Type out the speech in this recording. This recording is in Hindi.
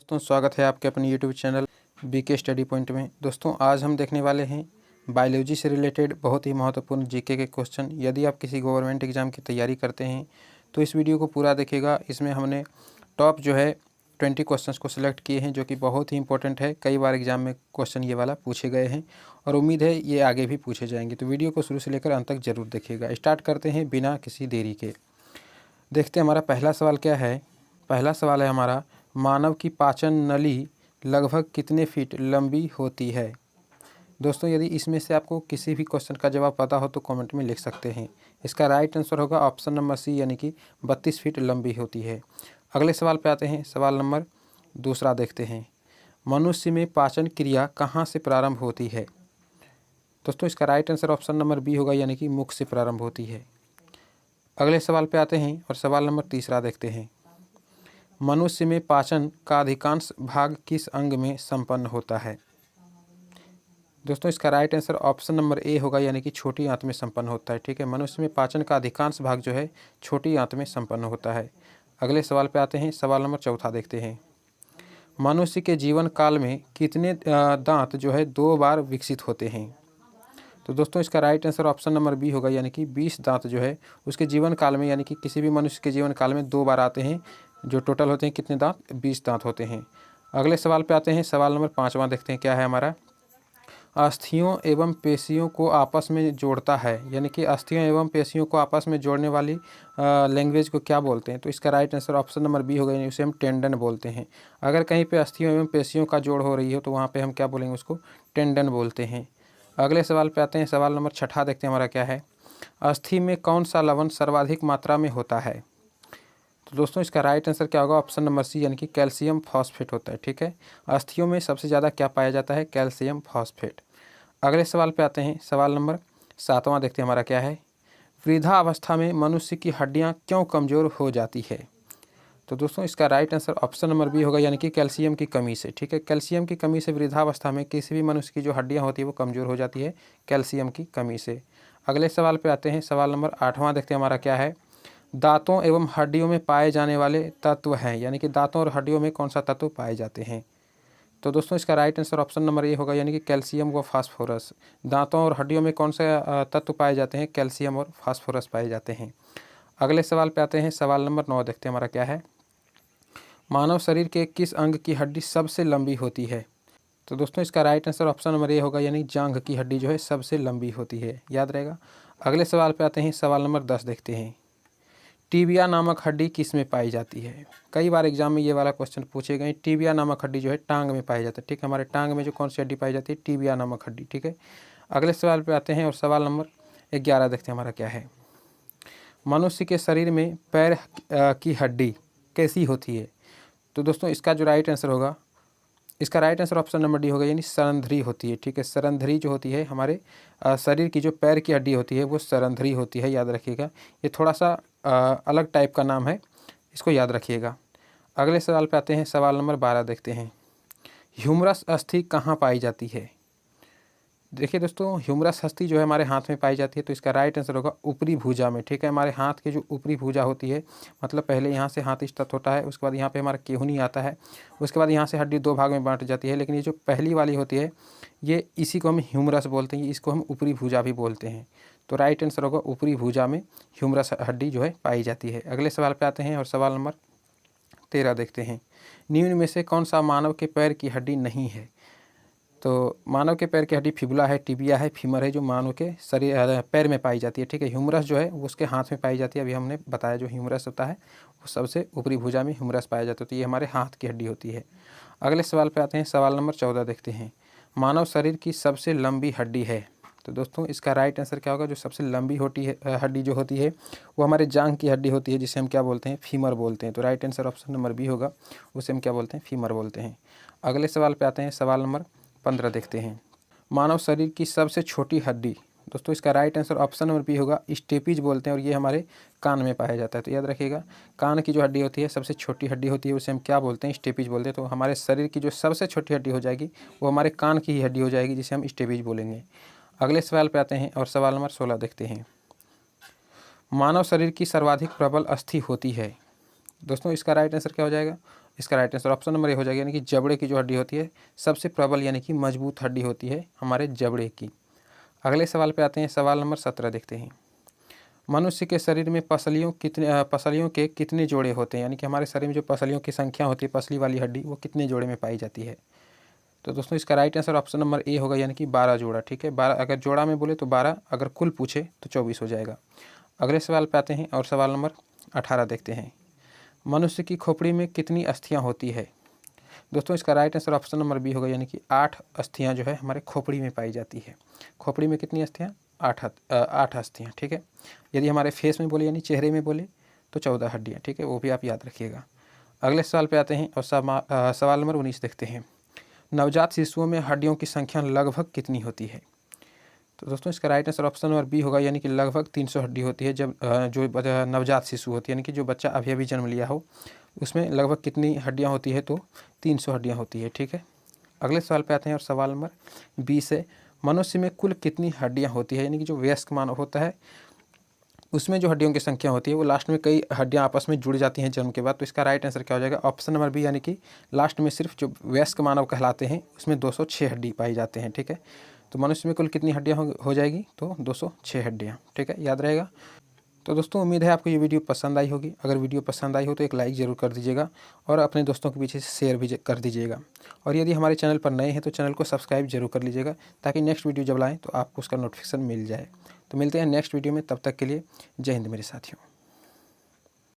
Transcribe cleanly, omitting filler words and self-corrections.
दोस्तों स्वागत है आपके अपने YouTube channel BK study point में। दोस्तों आज हम देखने वाले हैं बायोलॉजी से रिलेटेड बहुत ही महत्वपूर्ण जीके के क्वेश्चन। यदि आप किसी गवर्नमेंट एग्ज़ाम की तैयारी करते हैं तो इस वीडियो को पूरा देखिएगा। इसमें हमने टॉप 20 क्वेश्चंस को सिलेक्ट किए हैं जो कि बहुत ही इंपॉर्टेंट है। कई बार एग्ज़ाम में क्वेश्चन ये वाला पूछे गए हैं और उम्मीद है ये आगे भी पूछे जाएंगे, तो वीडियो को शुरू से लेकर अंत तक ज़रूर देखिएगा। स्टार्ट करते हैं बिना किसी देरी के। देखते हैं हमारा पहला सवाल क्या है। पहला सवाल है हमारा, मानव की पाचन नली लगभग कितने फीट लंबी होती है। दोस्तों यदि इसमें से आपको किसी भी क्वेश्चन का जवाब पता हो तो कमेंट में लिख सकते हैं। इसका राइट आंसर होगा ऑप्शन नंबर सी, यानी कि 32 फीट लंबी होती है। अगले सवाल पे आते हैं। सवाल नंबर दूसरा देखते हैं, मनुष्य में पाचन क्रिया कहाँ से प्रारंभ होती है। दोस्तों इसका right answer option number B होगा, यानी कि मुख से प्रारंभ होती है। अगले सवाल पे आते हैं और सवाल नंबर तीसरा देखते हैं, मनुष्य में पाचन का अधिकांश भाग किस अंग में संपन्न होता है। दोस्तों इसका right answer option number A होगा, यानी कि छोटी आंत में संपन्न होता है। ठीक है, मनुष्य में पाचन का अधिकांश भाग जो है छोटी आंत में संपन्न होता है। अगले सवाल पे आते हैं। सवाल नंबर चौथा देखते हैं, मनुष्य के जीवन काल में कितने दांत जो है 2 बार विकसित होते हैं। तो दोस्तों इसका right answer option number B होगा, यानी कि 20 दांत जो है उसके जीवन काल में, यानी कि किसी भी मनुष्य के जीवन काल में 2 बार आते हैं। जो टोटल होते हैं कितने दांत, 20 दांत होते हैं। अगले सवाल पे आते हैं। सवाल नंबर 5वां देखते हैं क्या है हमारा, अस्थियों एवं पेशियों को आपस में जोड़ता है, यानी कि अस्थियों एवं पेशियों को आपस में जोड़ने वाली लैंग्वेज को क्या बोलते हैं। तो इसका right answer option number B होगा, यानी उसे हम टेंडन बोलते हैं। अगर कहीं पे अस्थियों एवं पेशियों का जोड़ हो रही हो तो वहाँ पे हम क्या बोलेंगे, उसको टेंडन बोलते हैं। अगले सवाल पे आते हैं। सवाल नंबर 6 देखते हैं हमारा क्या है, अस्थि में कौन सा लवण सर्वाधिक मात्रा में होता है। तो दोस्तों इसका राइट आंसर क्या होगा, ऑप्शन नंबर सी, यानी कि कैल्शियम फॉस्फेट होता है। ठीक है, अस्थियों में सबसे ज़्यादा क्या पाया जाता है, कैल्शियम फॉस्फेट। अगले सवाल पे आते हैं। सवाल नंबर 7वां देखते हैं हमारा क्या है, वृद्धावस्था में मनुष्य की हड्डियां क्यों कमज़ोर हो जाती है। तो दोस्तों इसका right answer option number B होगा, यानी कि कैल्शियम की कमी से। ठीक है, कैल्शियम की कमी से वृद्धावस्था में किसी भी मनुष्य की जो हड्डियां होती है वो कमज़ोर हो जाती है कैल्शियम की कमी से। अगले सवाल पे आते हैं। सवाल नंबर 8वां देखते हैं हमारा क्या है, दांतों एवं हड्डियों में पाए जाने वाले तत्व हैं, यानी कि दांतों और हड्डियों में कौन सा तत्व पाए जाते हैं। तो दोस्तों इसका right answer option number A होगा, यानी कि कैल्शियम व फास्फोरस। दांतों और हड्डियों में कौन सा तत्व पाए जाते हैं, कैल्शियम और फास्फोरस पाए जाते हैं। अगले सवाल पे आते हैं। सवाल नंबर 9 देखते हैं हमारा क्या है, मानव शरीर के किस अंग की हड्डी सबसे लंबी होती है। तो दोस्तों इसका right answer option number A होगा, यानी जांघ की हड्डी जो है सबसे लंबी होती है, याद रहेगा। अगले सवाल पे आते हैं। सवाल नंबर 10 देखते हैं, टीबिया नामक हड्डी किस में पाई जाती है। कई बार एग्जाम में ये वाला क्वेश्चन पूछे गए। टीबिया नामक हड्डी जो है टांग में पाई जाती है। ठीक है, हमारे टांग में जो कौन सी हड्डी पाई जाती है, टीबिया नामक हड्डी। ठीक है, अगले सवाल पे आते हैं और सवाल नंबर 11 देखते हैं हमारा क्या है, मनुष्य के शरीर में पैर की हड्डी कैसी होती है। तो दोस्तों इसका जो राइट आंसर होगा, इसका right answer option number D होगा, यानी सरंध्री होती है। ठीक है, सरंध्री जो होती है हमारे शरीर की जो पैर की हड्डी होती है वो सरंध्री होती है, याद रखिएगा। ये थोड़ा सा अलग टाइप का नाम है, इसको याद रखिएगा। अगले सवाल पे आते हैं। सवाल नंबर 12 देखते हैं, ह्यूमरस अस्थि कहाँ पाई जाती है। देखिए दोस्तों, ह्यूमरस अस्थि जो है हमारे हाथ में पाई जाती है, तो इसका राइट आंसर होगा ऊपरी भुजा में। ठीक है, हमारे हाथ की जो ऊपरी भुजा होती है, मतलब पहले यहाँ से हाथ स्टार्ट होता है, उसके बाद यहाँ पे हमारा केहूनी आता है, उसके बाद यहाँ से हड्डी 2 भाग में बांट जाती है। लेकिन ये जो पहली वाली होती है ये इसी को हम ह्यूमरस बोलते हैं, इसको हम ऊपरी भुजा भी बोलते हैं। तो राइट आंसर होगा ऊपरी भुजा में ह्यूमरस हड्डी जो है पाई जाती है। अगले सवाल पे आते हैं और सवाल नंबर 13 देखते हैं, निम्न में से कौन सा मानव के पैर की हड्डी नहीं है। तो मानव के पैर की हड्डी फिबुला है, टिबिया है, फीमर है, जो मानव के शरीर पैर में पाई जाती है। ठीक है, ह्यूमरस जो है वो उसके हाथ में पाई जाती है। अभी हमने बताया जो ह्यूमरस होता है वो सबसे ऊपरी भुजा में ह्यूमरस पाया जाता है, तो ये हमारे हाथ की हड्डी होती है। अगले सवाल पे आते हैं। सवाल नंबर 14 देखते हैं, मानव शरीर की सबसे लंबी हड्डी है। तो दोस्तों इसका राइट आंसर क्या होगा, जो सबसे लंबी होती है हड्डी जो होती है वो हमारे जांघ की हड्डी होती है, जिसे हम क्या बोलते हैं, फीमर बोलते हैं। तो right answer option number B होगा, उसे हम क्या बोलते हैं, फीमर बोलते हैं। अगले सवाल पे आते हैं। सवाल नंबर 15 देखते हैं, मानव शरीर की सबसे छोटी हड्डी। दोस्तों इसका right answer option number B होगा, स्टेपिज बोलते हैं, और ये हमारे कान में पाया जाता है। तो याद रखिएगा, कान की जो हड्डी होती है सबसे छोटी हड्डी होती है, उसे हम क्या बोलते हैं, स्टेपिज बोलते हैं। तो हमारे शरीर की जो सबसे छोटी हड्डी हो जाएगी वो हमारे कान की ही हड्डी हो जाएगी, जिसे हम स्टेपिज बोलेंगे। अगले सवाल पे आते हैं और सवाल नंबर 16 देखते हैं, मानव शरीर की सर्वाधिक प्रबल अस्थि होती है। दोस्तों इसका राइट आंसर क्या हो जाएगा, इसका right answer option number A हो जाएगा, यानी कि जबड़े की जो हड्डी होती है सबसे प्रबल यानी कि मजबूत हड्डी होती है हमारे जबड़े की। अगले सवाल पे आते हैं, सवाल नंबर 17 देखते हैं। मनुष्य के शरीर में पसलियों के कितने जोड़े होते हैं, यानी कि हमारे शरीर में जो पसलियों की संख्या होती है, पसली वाली हड्डी, वो कितने जोड़े में पाई जाती है। तो दोस्तों इसका right answer option number A होगा, यानी कि 12 जोड़ा। ठीक है, 12 अगर जोड़ा में बोले तो 12, अगर कुल पूछे तो 24 हो जाएगा। अगले सवाल पे आते हैं और सवाल नंबर 18 देखते हैं। मनुष्य की खोपड़ी में कितनी अस्थियां होती है। दोस्तों इसका right answer option number B होगा, यानी कि 8 अस्थियां जो है हमारे खोपड़ी में पाई जाती है। खोपड़ी में कितनी अस्थियां, 8 अस्थियां। ठीक है, यदि हमारे फेस में बोले यानी चेहरे में बोले तो 14 हड्डियाँ। ठीक है, वो भी आप याद रखिएगा। अगले सवाल पे आते हैं और सवाल नंबर 19 देखते हैं। नवजात शिशुओं में हड्डियों की संख्या लगभग कितनी होती है। तो दोस्तों इसका right answer option number B होगा, यानी कि लगभग 300 हड्डी होती है जब जो नवजात शिशु होती है, यानी कि जो बच्चा अभी अभी जन्म लिया हो, उसमें लगभग कितनी हड्डियाँ होती है, तो 300 हड्डियाँ होती है। ठीक है, अगले सवाल पे आते हैं और सवाल नंबर 20 है। मनुष्य में कुल कितनी हड्डियाँ होती है, यानी कि जो वयस्क मानव होता है उसमें जो हड्डियों की संख्या होती है वो लास्ट में कई हड्डियां आपस में जुड़ जाती हैं जन्म के बाद। तो इसका राइट आंसर क्या हो जाएगा, ऑप्शन नंबर बी, यानी कि लास्ट में सिर्फ जो वयस्क मानव कहलाते हैं उसमें 206 हड्डी पाई जाते हैं। ठीक है, तो मनुष्य में कुल कितनी हड्डियां हो जाएगी, तो 206 हड्डियाँ। ठीक है, याद रहेगा। तो दोस्तों उम्मीद है आपको ये वीडियो पसंद आई होगी। अगर वीडियो पसंद आई हो तो एक लाइक ज़रूर कर दीजिएगा और अपने दोस्तों के पीछे शेयर भी कर दीजिएगा। और यदि हमारे चैनल पर नए हैं तो चैनल को सब्सक्राइब जरूर कर लीजिएगा, ताकि नेक्स्ट वीडियो जब लाएँ तो आपको उसका नोटिफिकेशन मिल जाए। तो मिलते हैं नेक्स्ट वीडियो में, तब तक के लिए जय हिंद मेरे साथियों।